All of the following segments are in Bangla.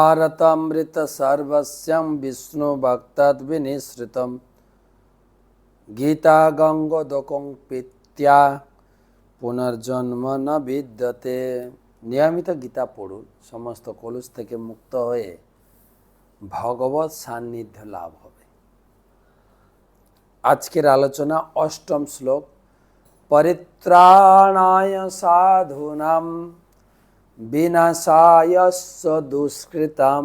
भारतमृत सर्वस्यं विष्णु भक्तद विनिश्रितम गीता गंगोदकं पित्या पुनर्जन्म न विद्यते। নিয়মিত গীতা পড়ুন, সমস্ত কলুষ থেকে মুক্ত হয়ে ভগবত সান্নিধ্য লাভ হবে। আজকের আলোচনা অষ্টম শ্লোক। পরিত্রাণায় সাধুনাম বিনাশায়স্য দুষ্কৃতাম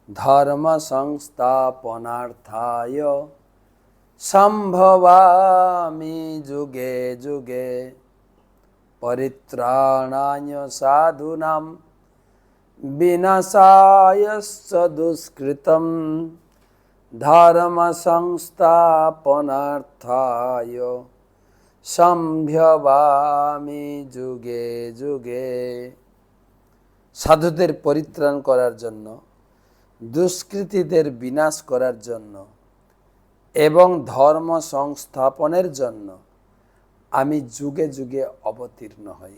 ধর্ম সংস্থাপনার্থায় সম্ভবামি যুগে যুগে। পরিত্রাণায় সাধুনাম বিনাশায়স্য দুষ্কৃতম ধর্ম সংস্থাপনার্থায় সম্ভবামি যুগে যুগে। সাধুদের পরিত্রাণ করার জন্য, দুষ্কৃতীদের বিনাশ করার জন্য এবং ধর্ম সংস্থাপনের জন্য আমি যুগে যুগে অবতীর্ণ হই।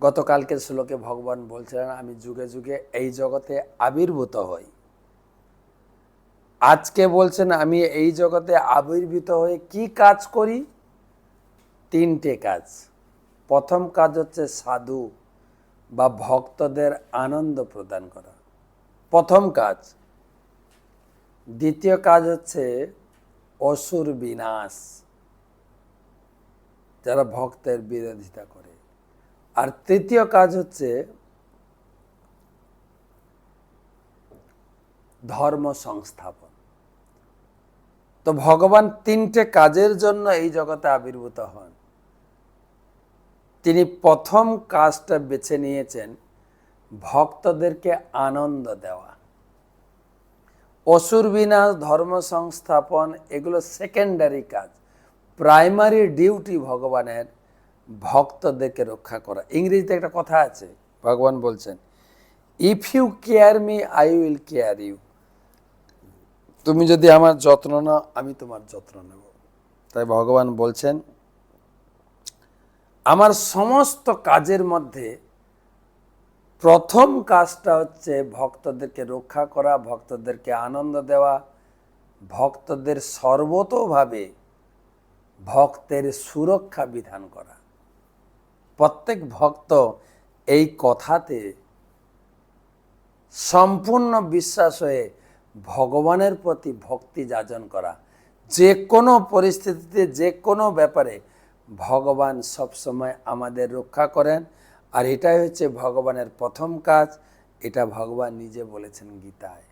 গতকালকের শ্লোকে ভগবান বলছিলেন আমি যুগে যুগে এই জগতে আবির্ভূত হই। আজকে বলছেন আমি এই জগতে আবির্ভূত হয়ে কি কাজ করি? তিনটে কাজ। প্রথম কাজ হচ্ছে সাধু বা ভক্তদের আনন্দ প্রদান করা, প্রথম কাজ। দ্বিতীয় কাজ হচ্ছে অসুর বিনাশ, যারা ভক্তের বিরোধিতা করে। আর তৃতীয় কাজ হচ্ছে ধর্ম সংস্থাপন। তো ভগবান তিনটে কাজের জন্য এই জগতে আবির্ভূত হন। তিনি প্রথম কাজটা বেছে নিয়েছেন ভক্তদেরকে আনন্দ দেওয়া। অসুর বিনাশ, ধর্ম সংস্থাপন এগুলো সেকেন্ডারি কাজ। প্রাইমারি ডিউটি ভগবানের ভক্তদেরকে রক্ষা করা। ইংরেজিতে একটা কথা আছে, ভগবান বলছেন if you care me I will care you. তুমি যদি আমার যত্ন নাও আমি তোমার যত্ন নেব। তাই ভগবান বলছেন আমার সমস্ত কাজের মধ্যে প্রথম কাজটা হচ্ছে ভক্তদেরকে রক্ষা করা, ভক্তদেরকে আনন্দ দেওয়া, ভক্তদের সর্বতোভাবে ভক্তের সুরক্ষা বিধান করা। প্রত্যেক ভক্ত এই কথাতে সম্পূর্ণ বিশ্বাস হয়ে ভগবানের প্রতি ভক্তি যাজন করা। যে কোনো পরিস্থিতিতে, যে কোনো ব্যাপারে ভগবান সবসময় আমাদের রক্ষা করেন। আর এটাই হচ্ছে ভগবানের প্রথম কাজ। এটা ভগবান নিজে বলেছেন গীতায়।